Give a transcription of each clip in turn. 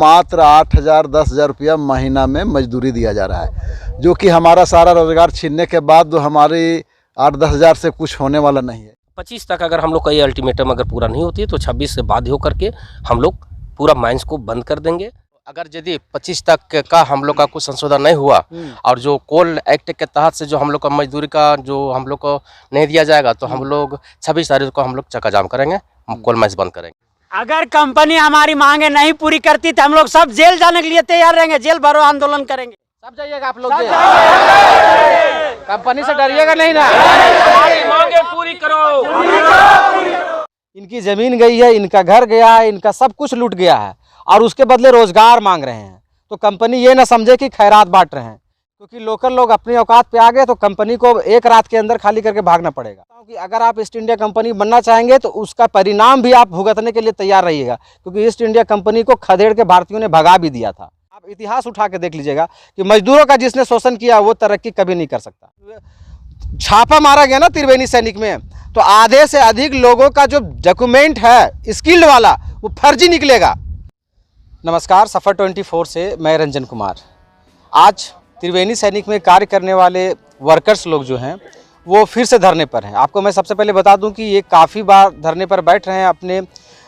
मात्र 8,000 10,000 रुपया महीना में मजदूरी दिया जा रहा है, जो कि हमारा सारा रोजगार छीनने के बाद तो हमारी 8-10 हज़ार से कुछ होने वाला नहीं है। 25 तक अगर हम लोग का ये अल्टीमेटम अगर पूरा नहीं होती है तो 26 से बाध्य होकर के हम लोग पूरा माइंस को बंद कर देंगे। अगर यदि 25 तक का हम लोग का कुछ संशोधन नहीं हुआ और जो कोल एक्ट के तहत से जो हम लोग का मजदूरी का जो हम लोग को नहीं दिया जाएगा तो हम लोग 26 तारीख को हम लोग चक्का जाम करेंगे, कोल माइंस बंद करेंगे। अगर कंपनी हमारी मांगे नहीं पूरी करती तो हम लोग सब जेल जाने के लिए तैयार रहेंगे, जेल भरो आंदोलन करेंगे। सब जाइएगा आप लोग, कंपनी से डरिएगा नहीं ना, मांगे पूरी करो। इनकी जमीन गई है, इनका घर गया है, इनका सब कुछ लूट गया है और उसके बदले रोजगार मांग रहे हैं। तो कंपनी ये ना समझे कि खैरात बांट रहे हैं, क्योंकि लोकल लोग अपनी औकात पे आ गए तो कंपनी को एक रात के अंदर खाली करके भागना पड़ेगा। क्योंकि अगर आप ईस्ट इंडिया कंपनी बनना चाहेंगे तो उसका परिणाम भी आप भुगतने के लिए तैयार रहिएगा, क्योंकि ईस्ट इंडिया कंपनी को खदेड़ के भारतीयों ने भगा भी दिया था। आप इतिहास उठा के देख लीजिएगा कि मजदूरों का जिसने शोषण किया वो तरक्की कभी नहीं कर सकता। छापा मारा गया ना त्रिवेणी सैनिक में, तो आधे से अधिक लोगों का जो डॉक्यूमेंट है स्किल्ड वाला वो फर्जी निकलेगा। नमस्कार, सफ़र 24 से मैं रंजन कुमार। आज त्रिवेणी सैनिक में कार्य करने वाले वर्कर्स लोग जो हैं वो फिर से धरने पर हैं। आपको मैं सबसे पहले बता दूं कि ये काफ़ी बार धरने पर बैठ रहे हैं अपने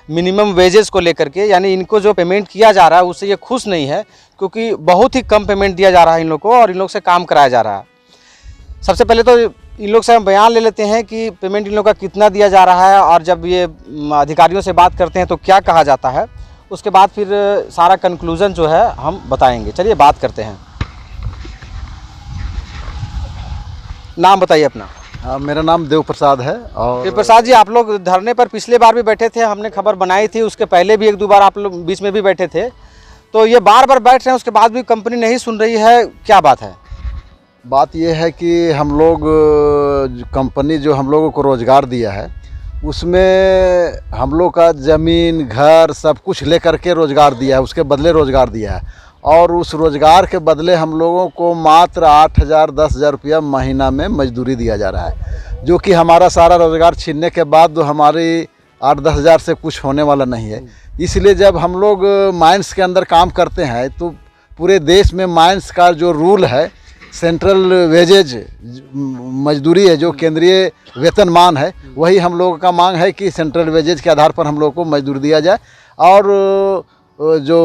मिनिमम वेजेस को लेकर के, यानी इनको जो पेमेंट किया जा रहा है उससे ये खुश नहीं है, क्योंकि बहुत ही कम पेमेंट दिया जा रहा है इन लोग को और इन लोग से काम कराया जा रहा है। सबसे पहले तो इन लोग से हम बयान ले लेते हैं कि पेमेंट इन लोग का कितना दिया जा रहा है और जब ये अधिकारियों से बात करते हैं तो क्या कहा जाता है, उसके बाद फिर सारा कंक्लूजन जो है हम बताएंगे। चलिए बात करते हैं। नाम बताइए अपना। मेरा नाम देव प्रसाद है। और देव प्रसाद जी, आप लोग धरने पर पिछले बार भी बैठे थे, हमने खबर बनाई थी, उसके पहले भी 1-2 बार आप लोग बीच में भी बैठे थे, तो ये बार बार बैठ रहे हैं उसके बाद भी कंपनी नहीं सुन रही है, क्या बात है? बात यह है कि हम लोग कंपनी जो हम लोगों को रोज़गार दिया है उसमें हम लोग का ज़मीन घर सब कुछ लेकर के रोज़गार दिया है, उसके बदले रोज़गार दिया है और उस रोज़गार के बदले हम लोगों को मात्र 8,000 10,000 रुपया महीना में मजदूरी दिया जा रहा है, जो कि हमारा सारा रोज़गार छीनने के बाद तो हमारी 8-10 हज़ार से कुछ होने वाला नहीं है। इसलिए जब हम लोग माइंस के अंदर काम करते हैं तो पूरे देश में माइंस का जो रूल है, सेंट्रल वेजेज मजदूरी है, जो केंद्रीय वेतनमान है, वही हम लोगों का मांग है कि सेंट्रल वेजेज के आधार पर हम लोग को मजदूरी दिया जाए और जो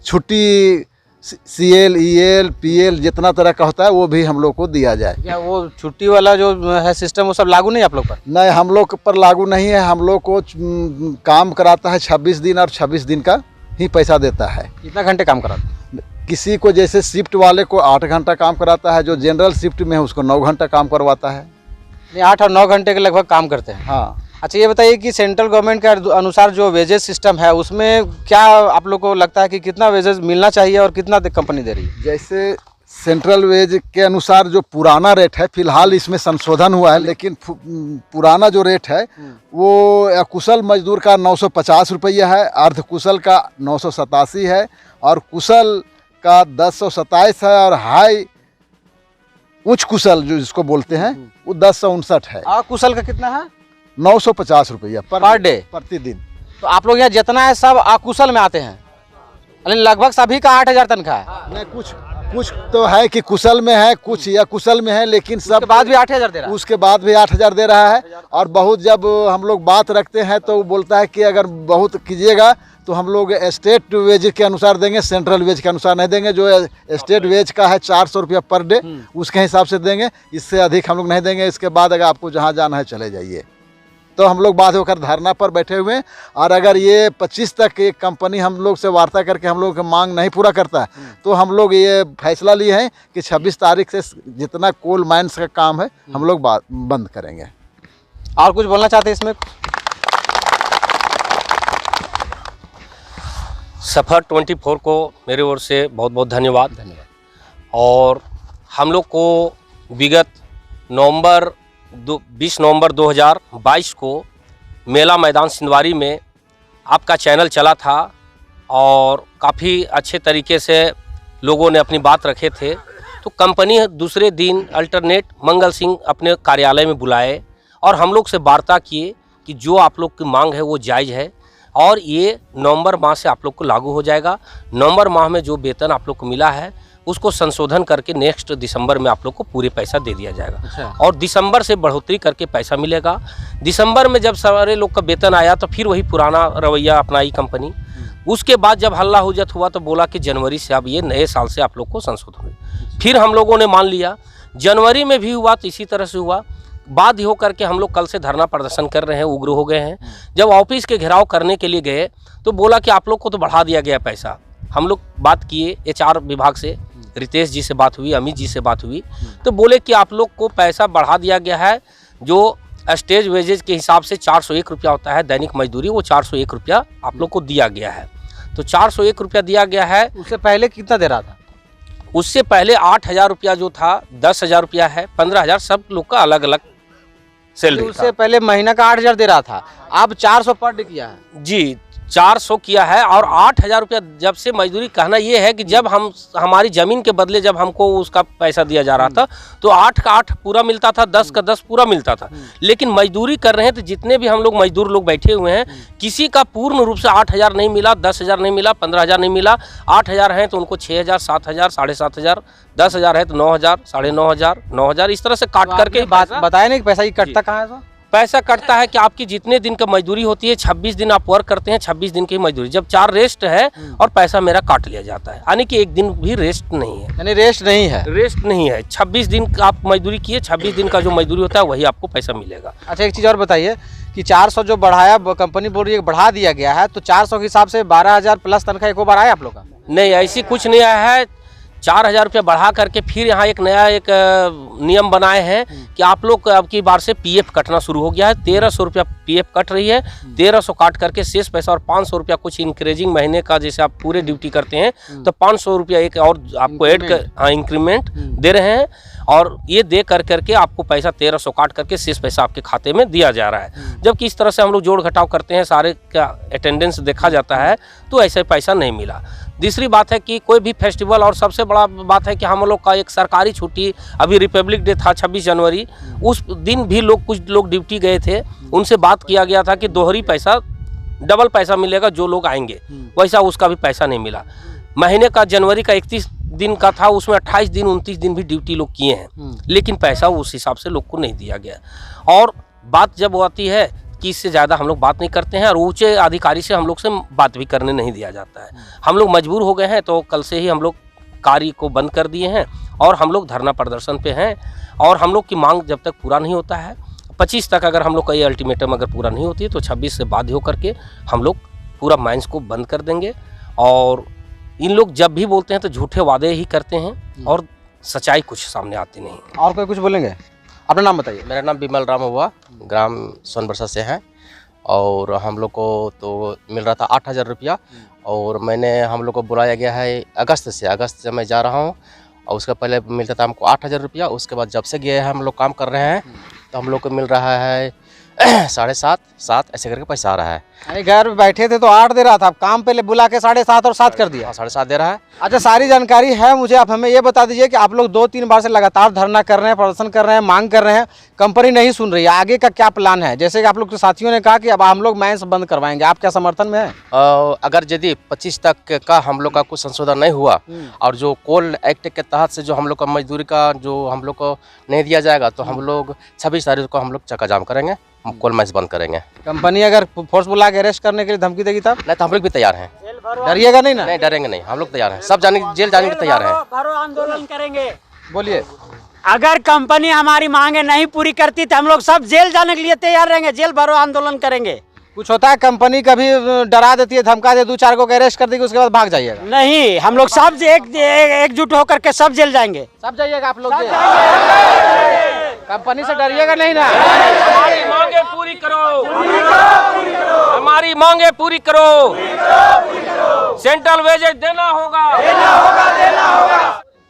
छुट्टी CL EL PL जितना तरह का होता है वो भी हम लोग को दिया जाए। क्या वो छुट्टी वाला जो है सिस्टम वो सब लागू नहीं आप लोग पर? नहीं, हम लोग पर लागू नहीं है। हम लोग को काम कराता है 26 दिन और 26 दिन का ही पैसा देता है। कितना घंटे काम कराता है? किसी को जैसे शिफ्ट वाले को 8 घंटा काम कराता है, जो जनरल शिफ्ट में है उसको 9 घंटा काम करवाता है। नहीं, 8 और 9 घंटे के लगभग काम करते हैं। हाँ। अच्छा, ये बताइए कि सेंट्रल गवर्नमेंट के अनुसार जो वेजेस सिस्टम है उसमें क्या आप लोग को लगता है कि कितना वेजेस मिलना चाहिए और कितना कंपनी दे रही है? जैसे सेंट्रल वेज के अनुसार जो पुराना रेट है, फिलहाल इसमें संशोधन हुआ है, लेकिन पुराना जो रेट है वो कुशल मजदूर का 950 रुपया है, अर्धकुशल का 987 है और कुशल का 1027 है और हाई उच्च कुशल जो जिसको बोलते हैं वो 1059 है। कुशल का कितना है? 950 रुपया पर डे, प्रतिदिन। तो आप लोग यहाँ जितना है सब अकुशल में आते हैं, लगभग सभी का 8,000 तनख्वाह है। नहीं, कुछ तो है कि कुशल में है, कुछ या कुशल में है, लेकिन सब बाद भी 8,000 दे रहा है। उसके बाद भी 8,000 दे रहा है। और बहुत जब हम लोग बात रखते हैं तो वो बोलता है कि अगर बहुत कीजिएगा तो हम लोग स्टेट वेज के अनुसार देंगे, सेंट्रल वेज के अनुसार नहीं देंगे। जो स्टेट वेज का है 400 रुपया पर डे, उसके हिसाब से देंगे, इससे अधिक हम लोग नहीं देंगे। इसके बाद अगर आपको जहाँ जाना है चले जाइए। तो हम लोग बात होकर धरना पर बैठे हुए हैं और अगर ये 25 तक एक कंपनी हम लोग से वार्ता करके हम लोग की मांग नहीं पूरा करता है तो हम लोग ये फैसला लिए हैं कि 26 तारीख से जितना कोल माइंस का काम है हम लोग बंद करेंगे। और कुछ बोलना चाहते हैं इसमें? सफ़र 24 को मेरी ओर से बहुत बहुत धन्यवाद। और हम लोग को विगत 20 नवंबर 2022 को मेला मैदान सिंधवारी में आपका चैनल चला था और काफ़ी अच्छे तरीके से लोगों ने अपनी बात रखे थे। तो कंपनी दूसरे दिन अल्टरनेट मंगल सिंह अपने कार्यालय में बुलाए और हम लोग से वार्ता किए कि जो आप लोग की मांग है वो जायज़ है। और ये नवंबर माह से आप लोग को लागू हो जाएगा। नवंबर माह में जो वेतन आप लोग को मिला है उसको संशोधन करके नेक्स्ट दिसंबर में आप लोग को पूरे पैसा दे दिया जाएगा। अच्छा। और दिसंबर से बढ़ोतरी करके पैसा मिलेगा। दिसंबर में जब सारे लोग का वेतन आया तो फिर वही पुराना रवैया अपनाई कंपनी। उसके बाद जब हल्ला हुजत हुआ तो बोला कि जनवरी से अब ये नए साल से आप लोग को संशोधन होगा। फिर हम लोगों ने मान लिया। जनवरी में भी हुआ तो इसी तरह से हुआ। बाध्य होकर के हम लोग कल से धरना प्रदर्शन कर रहे हैं, उग्र हो गए हैं। जब ऑफिस के घेराव करने के लिए गए तो बोला कि आप लोग को तो बढ़ा दिया गया पैसा। हम लोग बात किए HR विभाग से, रितेश जी से बात हुई, अमित जी से बात हुई, तो बोले कि आप लोग को पैसा बढ़ा दिया गया है। जो स्टेज वेजेज के हिसाब से 401 रुपया होता है दैनिक मजदूरी, वो 401 रुपया आप लोग को दिया गया है। तो 401 रुपया दिया गया है। उससे पहले कितना दे रहा था? उससे पहले 8,000 रुपया जो था, 10,000 रुपया है, 15,000 सब लोग का अलग अलग सैलरी। उससे पहले महीना का 8,000 दे रहा था, अब 400 पर डे किया है जी, 400 किया है। और 8,000 रुपया जब से मजदूरी, कहना ये है कि जब हमारी ज़मीन के बदले जब हमको उसका पैसा दिया जा रहा था तो 8 का 8 पूरा मिलता था, 10 का 10 पूरा मिलता था। लेकिन मजदूरी कर रहे हैं तो जितने भी हम लोग मजदूर लोग बैठे हुए हैं, किसी का पूर्ण रूप से 8,000 नहीं मिला, 10,000 नहीं मिला, 15,000 नहीं मिला। 8,000 हैं तो उनको 6,000, 7,000, 7,500, 10,000 है तो 9,000, 9,500, 9,000, इस तरह से काट करके बताया नहीं कि पैसा ये कटता कहाँ है? तो पैसा कटता है कि आपकी जितने दिन का मजदूरी होती है, 26 दिन आप वर्क करते हैं, 26 दिन की मजदूरी, जब 4 रेस्ट है और पैसा मेरा काट लिया जाता है। यानी कि एक दिन भी रेस्ट नहीं है, यानी रेस्ट नहीं है। रेस्ट नहीं है। 26 दिन का आप मजदूरी किए, 26 दिन का जो मजदूरी होता है वही आपको पैसा मिलेगा। अच्छा, एक चीज़ और बताइए कि 400 जो बढ़ाया, कंपनी बोल रही है बढ़ा दिया गया है, तो 400 के हिसाब से 12,000 प्लस तनख्वाह एक बार आया आप लोग का? नहीं, ऐसी कुछ नहीं आया है। 4,000 रुपया बढ़ा करके फिर यहाँ एक नया नियम बनाए हैं कि आप लोग अब की बार से PF कटना शुरू हो गया है। 1,300 रुपया PF कट रही है। 1,300 काट करके शेष पैसा और 500 रुपया कुछ इंक्रीजिंग महीने का, जैसे आप पूरे ड्यूटी करते हैं तो 500 रुपया एक और आपको ऐड कर इंक्रीमेंट दे रहे हैं। और ये दे करके आपको पैसा 1,300 काट करके शेष पैसा आपके खाते में दिया जा रहा है। जबकि इस तरह से हम लोग जोड़ घटाव करते हैं, सारे का अटेंडेंस देखा जाता है तो ऐसे पैसा नहीं मिला। दूसरी बात है कि कोई भी फेस्टिवल, और सबसे बड़ा बात है कि हम लोग का एक सरकारी छुट्टी, अभी रिपब्लिक डे था 26 जनवरी, उस दिन भी कुछ लोग ड्यूटी गए थे। उनसे बात किया गया था कि दोहरी पैसा, डबल पैसा मिलेगा जो लोग आएंगे, वैसा उसका भी पैसा नहीं मिला। महीने का जनवरी का 31 दिन का था, उसमें 28 दिन 29 दिन भी ड्यूटी लोग किए हैं, लेकिन पैसा उस हिसाब से लोग को नहीं दिया गया। और बात जब आती है कि इससे ज़्यादा हम लोग बात नहीं करते हैं और ऊंचे अधिकारी से हम लोग से बात भी करने नहीं दिया जाता है। हम लोग मजबूर हो गए हैं तो कल से ही हम लोग कार्य को बंद कर दिए हैं और हम लोग धरना प्रदर्शन पे हैं। और हम लोग की मांग जब तक पूरा नहीं होता है, 25 तक अगर हम लोग का ये अल्टीमेटम अगर पूरा नहीं होती है तो 26 से बाध्य होकर के हम लोग पूरा माइंस को बंद कर देंगे। और इन लोग जब भी बोलते हैं तो झूठे वादे ही करते हैं और सच्चाई कुछ सामने आती नहीं। और कोई कुछ बोलेंगे? अपना नाम बताइए। मेरा नाम बिमल राम हुआ, ग्राम सोनबरसा से है। और हम लोग को तो मिल रहा था 8,000 रुपया, और हम लोग को बुलाया गया है अगस्त से मैं जा रहा हूँ। और उसका पहले मिलता था हमको 8,000 रुपया। उसके बाद जब से गए हैं हम लोग काम कर रहे हैं तो हम लोग को मिल रहा है 7.5 ऐसे करके पैसा आ रहा है। अरे घर बैठे थे तो 8 दे रहा था, अब काम पे बुला के 7.5 और 7 कर दिया। 7.5 दे रहा है। अच्छा, सारी जानकारी है मुझे। आप हमें ये बता दीजिए कि आप लोग 2-3 बार से लगातार धरना कर रहे हैं, प्रदर्शन कर रहे हैं, मांग कर रहे हैं, कंपनी नहीं सुन रही है, आगे का क्या प्लान है? जैसे कि आप लोग के साथियों ने कहा कि अब हम लोग माइंस बंद करवाएंगे, आप क्या समर्थन में है? अगर यदि 25 तक का हम लोग का कुछ संशोधन नहीं हुआ और जो कोल एक्ट के तहत से जो हम लोग का मजदूरी का जो हम लोग को नहीं दिया जाएगा तो हम लोग 26 तारीख को हम लोग चक्का जाम करेंगे, कोल माइंस बंद करेंगे। कंपनी अगर फोर्स बुला के अरेस्ट करने के लिए धमकी देगी तब? नहीं तो हम लोग भी तैयार हैं। डरिएगा नहीं ना? नहीं, डरेंगे नहीं, हम लोग तैयार हैं, सब जेल जाने के तैयार हैं। भरो आंदोलन करेंगे। बोलिए। अगर कंपनी हमारी मांगे नहीं पूरी करती तो हम लोग सब जेल जाने के लिए तैयार रहेंगे, जेल भरो आंदोलन करेंगे। कुछ होता है कंपनी कभी डरा देती है, धमका दे, 2-4 को अरेस्ट कर देगी, उसके बाद भाग जाइएगा? नहीं, हम लोग सब एकजुट होकर के सब जेल जाएंगे। सब जाइएगा आप लोग? कंपनी से डरिएगा नहीं ना? हमारी मांगे पूरी करो, हमारी मांगे पूरी करो, सेंट्रल वेजेज देना होगा।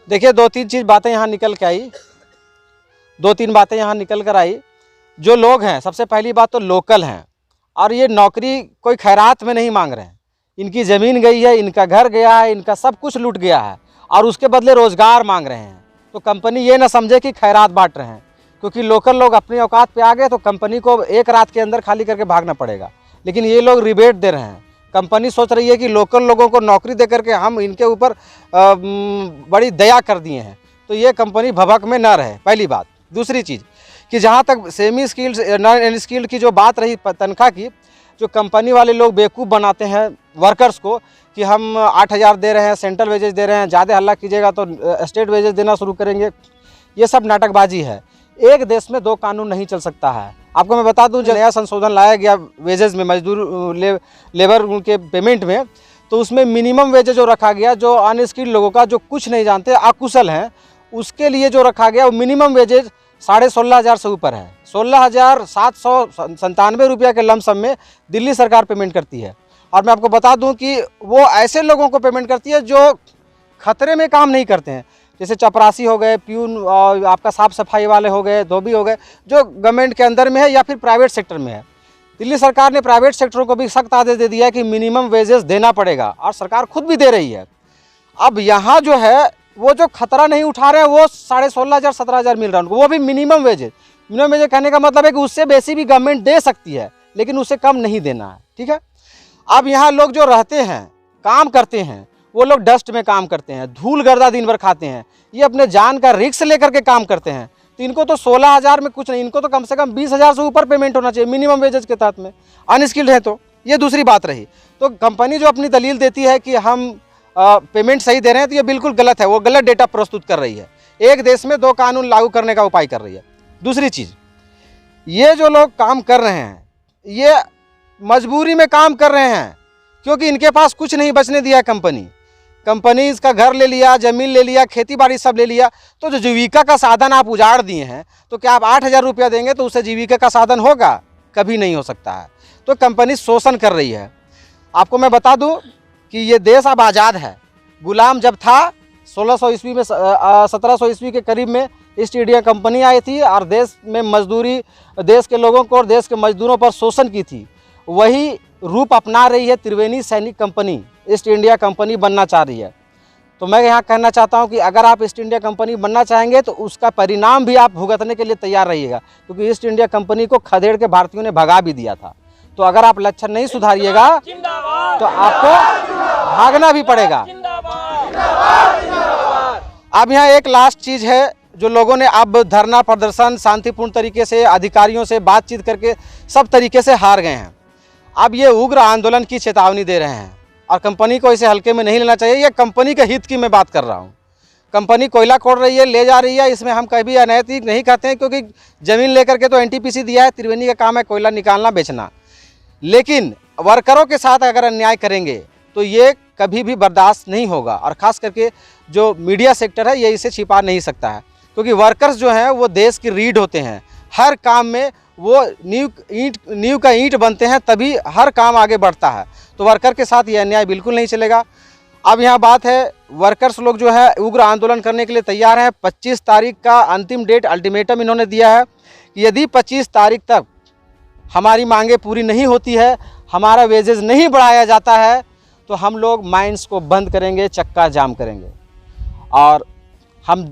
देखिए, 2-3 चीज बातें यहाँ निकल के आई, 2-3 बातें यहाँ निकल कर आई। जो लोग हैं, सबसे पहली बात तो लोकल हैं और ये नौकरी कोई खैरात में नहीं मांग रहे हैं। इनकी ज़मीन गई है, इनका घर गया है, इनका सब कुछ लूट गया है और उसके बदले रोज़गार मांग रहे हैं। तो कंपनी ये ना समझे कि खैरात बांट रहे हैं, क्योंकि लोकल लोग अपनी औकात पे आ गए तो कंपनी को एक रात के अंदर खाली करके भागना पड़ेगा। लेकिन ये लोग रिबेट दे रहे हैं। कंपनी सोच रही है कि लोकल लोगों को नौकरी दे करके हम इनके ऊपर बड़ी दया कर दिए हैं, तो ये कंपनी भभक में ना रहे, पहली बात। दूसरी चीज़ कि जहाँ तक सेमी स्किल्ड नॉन स्किल्ड की जो बात रही तनख्वाह की, जो कंपनी वाले लोग बेवकूफ़ बनाते हैं वर्कर्स को कि हम 8,000 दे रहे हैं, सेंट्रल वेजेस दे रहे हैं, ज़्यादा हल्ला कीजिएगा तो स्टेट वेजेस देना शुरू करेंगे, ये सब नाटकबाजी है। एक देश में दो कानून नहीं चल सकता है। आपको मैं बता दूं, जो नया संशोधन लाया गया वेजेस में, मजदूर लेबर के पेमेंट में, तो उसमें मिनिमम वेजेस जो रखा गया, जो अनस्किल्ड लोगों का, जो कुछ नहीं जानते, अकुशल हैं, उसके लिए जो रखा गया वो मिनिमम वेजेज 16,500 से ऊपर है। 16,797 रुपया के लमसम में दिल्ली सरकार पेमेंट करती है। और मैं आपको बता दूं कि वो ऐसे लोगों को पेमेंट करती है जो खतरे में काम नहीं करते हैं, जैसे चपरासी हो गए, प्यून, और आपका साफ सफाई वाले हो गए, धोबी हो गए, जो गवर्नमेंट के अंदर में है या फिर प्राइवेट सेक्टर में है। दिल्ली सरकार ने प्राइवेट सेक्टरों को भी सख्त आदेश दे दिया है कि मिनिमम वेजेस देना पड़ेगा, और सरकार खुद भी दे रही है। अब यहाँ जो है वो जो खतरा नहीं उठा रहे हैं, वो 16,500 17,000 मिल रहा है उनको, वो भी मिनिमम वेजेस। मिनिमम वेजेस कहने का मतलब है कि उससे बेसी भी गवर्नमेंट दे सकती है, लेकिन उससे कम नहीं देना है, ठीक है। अब यहाँ लोग जो रहते हैं, काम करते हैं, वो लोग डस्ट में काम करते हैं, धूल गर्दा दिन भर खाते हैं, ये अपने जान का रिस्क लेकर के काम करते हैं, तो इनको तो 16,000 में कुछ नहीं, इनको तो कम से कम 20,000 से ऊपर पेमेंट होना चाहिए मिनिमम वेजेस के तहत में, अनस्किल्ड है तो। ये दूसरी बात रही। तो कंपनी जो अपनी दलील देती है कि हम पेमेंट सही दे रहे हैं, तो ये बिल्कुल गलत है, वो गलत डेटा प्रस्तुत कर रही है। एक देश में दो कानून लागू करने का उपाय कर रही है। दूसरी चीज़, ये जो लोग काम कर रहे हैं, ये मजबूरी में काम कर रहे हैं, क्योंकि इनके पास कुछ नहीं बचने दिया है कंपनी इसका घर ले लिया, ज़मीन ले लिया, खेती बाड़ी सब ले लिया, तो जो जीविका का साधन आप उजाड़ दिए हैं, तो क्या आप 8,000 रुपया देंगे तो उससे जीविका का साधन होगा? कभी नहीं हो सकता है। तो कंपनी शोषण कर रही है। आपको मैं बता दूं कि ये देश अब आज़ाद है। गुलाम जब था 1600 ईस्वी में, 1700 ईस्वी के करीब में ईस्ट इंडिया कंपनी आई थी और देश में मजदूरी, देश के लोगों को और देश के मजदूरों पर शोषण की थी। वही रूप अपना रही है त्रिवेणी सैनिक कंपनी, ईस्ट इंडिया कंपनी बनना चाह रही है। तो मैं यहाँ कहना चाहता हूँ कि अगर आप ईस्ट इंडिया कंपनी बनना चाहेंगे तो उसका परिणाम भी आप भुगतने के लिए तैयार रहिएगा, क्योंकि ईस्ट इंडिया कंपनी को खदेड़ के भारतीयों ने भगा भी दिया था। तो अगर आप लक्षण नहीं सुधारिएगा तो आपको भागना भी पड़ेगा। अब यहाँ एक लास्ट चीज़ है, जो लोगों ने अब धरना प्रदर्शन शांतिपूर्ण तरीके से अधिकारियों से बातचीत करके सब तरीके से हार गए हैं। अब ये उग्र आंदोलन की चेतावनी दे रहे हैं और कंपनी को इसे हल्के में नहीं लेना चाहिए। ये कंपनी के हित की मैं बात कर रहा हूँ। कंपनी कोयला खोद रही है, ले जा रही है, इसमें हम कभी अनैतिक नहीं कहते हैं, क्योंकि ज़मीन लेकर के तो एनटीपीसी दिया है, त्रिवेणी का काम है कोयला निकालना बेचना। लेकिन वर्करों के साथ अगर अन्याय करेंगे तो ये कभी भी बर्दाश्त नहीं होगा, और ख़ास करके जो मीडिया सेक्टर है ये इसे छिपा नहीं सकता है, क्योंकि वर्कर्स जो हैं वो देश की रीढ़ होते हैं। हर काम में वो नींव का ईंट बनते हैं, तभी हर काम आगे बढ़ता है। तो वर्कर के साथ ये अन्याय बिल्कुल नहीं चलेगा। अब यहाँ बात है, वर्कर्स लोग जो है उग्र आंदोलन करने के लिए तैयार हैं। 25 तारीख का अंतिम डेट, अल्टीमेटम इन्होंने दिया है कि यदि 25 तारीख तक हमारी मांगें पूरी नहीं होती है, हमारा वेजेस नहीं बढ़ाया जाता है, तो हम लोग माइंस को बंद करेंगे, चक्का जाम करेंगे। और हम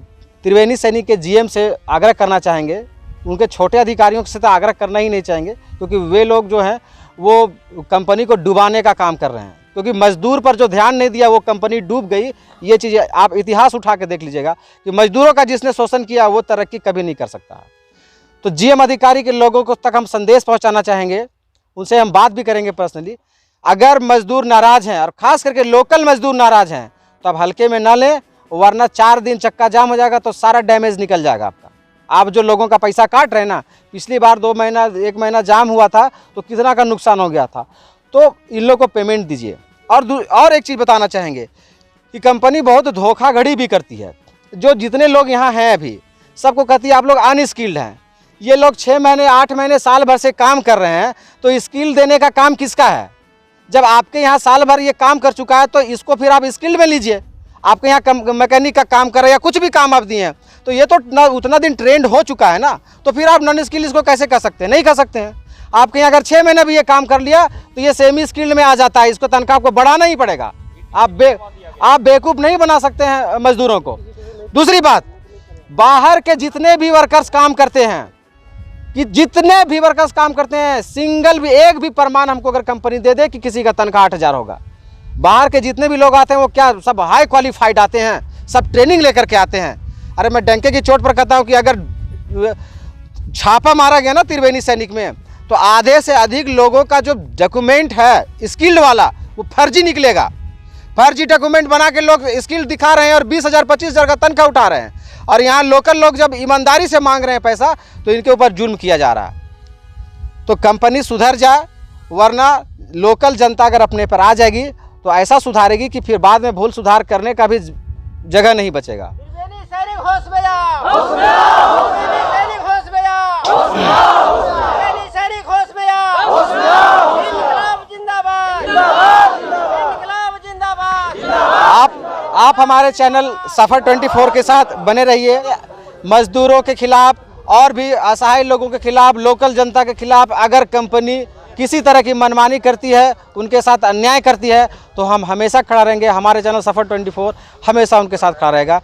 त्रिवेणी सैनिक के जीएम से आग्रह करना चाहेंगे, उनके छोटे अधिकारियों से तो आग्रह करना ही नहीं चाहेंगे, क्योंकि वे लोग जो हैं वो कंपनी को डुबाने का काम कर रहे हैं। क्योंकि मजदूर पर जो ध्यान नहीं दिया वो कंपनी डूब गई। ये चीज़ आप इतिहास उठा के देख लीजिएगा कि मजदूरों का जिसने शोषण किया वो तरक्की कभी नहीं कर सकता है। तो जीएम अधिकारी के लोगों को तक हम संदेश पहुंचाना चाहेंगे, उनसे हम बात भी करेंगे पर्सनली। अगर मजदूर नाराज़ हैं और ख़ास करके लोकल मजदूर नाराज़ हैं तो आप हल्के में ना लें, वरना 4 दिन चक्का जाम हो जाएगा तो सारा डैमेज निकल जाएगा आपका। आप जो लोगों का पैसा काट रहे हैं ना, पिछली बार 2 महीना 1 महीना जाम हुआ था तो कितना का नुकसान हो गया था। तो इन लोगों को पेमेंट दीजिए। और एक चीज़ बताना चाहेंगे कि कंपनी बहुत धोखाधड़ी भी करती है। जो जितने लोग यहाँ हैं अभी सबको कहती है आप लोग अनस्किल्ड हैं। ये लोग 6 महीने 8 महीने साल भर से काम कर रहे हैं, तो स्किल देने का काम किसका है? जब आपके यहाँ साल भर ये काम कर चुका है तो इसको फिर आप स्किल्ड में लीजिए। आपके यहाँ मैकेनिक का काम कर रहे हैं या कुछ भी काम आप दिए हैं, तो ये तो उतना दिन ट्रेंड हो चुका है ना, तो फिर आप नॉन स्किल इसको कैसे कर सकते हैं? नहीं कर सकते हैं। आपके यहाँ अगर 6 महीने भी ये काम कर लिया तो ये सेमी स्किल्ड में आ जाता है, इसको तनख्वाह आपको बढ़ाना ही पड़ेगा। आप बेवकूफ़ नहीं बना सकते हैं मजदूरों को। दूसरी बात, बाहर के जितने भी वर्कर्स काम करते हैं कि जितने भी वर्कर्स काम करते हैं, सिंगल भी एक भी प्रमाण हमको अगर कंपनी दे दे कि किसी का तनख्वाह 8,000 होगा। बाहर के जितने भी लोग आते हैं वो क्या सब हाई क्वालिफाइड आते हैं, सब ट्रेनिंग लेकर के आते हैं। अरे मैं डंके की चोट पर कहता हूँ कि अगर छापा मारा गया ना त्रिवेणी सैनिक में, तो आधे से अधिक लोगों का जो डॉक्यूमेंट है स्किल्ड वाला वो फर्जी निकलेगा। फर्जी डॉक्यूमेंट बना के लोग स्किल दिखा रहे हैं और 20,000 25,000 का तनख्वाह उठा रहे हैं। और यहाँ लोकल लोग जब ईमानदारी से मांग रहे हैं पैसा तो इनके ऊपर जुल्म किया जा रहा है। तो कंपनी सुधर जाए, वरना लोकल जनता अगर अपने पर आ जाएगी तो ऐसा सुधारेगी कि फिर बाद में भूल सुधार करने का भी जगह नहीं बचेगा। आप हमारे चैनल सफर 24 के साथ बने रहिए। मजदूरों के खिलाफ और भी असहाय लोगों के खिलाफ, लोकल जनता के खिलाफ अगर कंपनी किसी तरह की मनमानी करती है, उनके साथ अन्याय करती है, तो हम हमेशा खड़ा रहेंगे। हमारे चैनल सफर 24 हमेशा उनके साथ खड़ा रहेगा।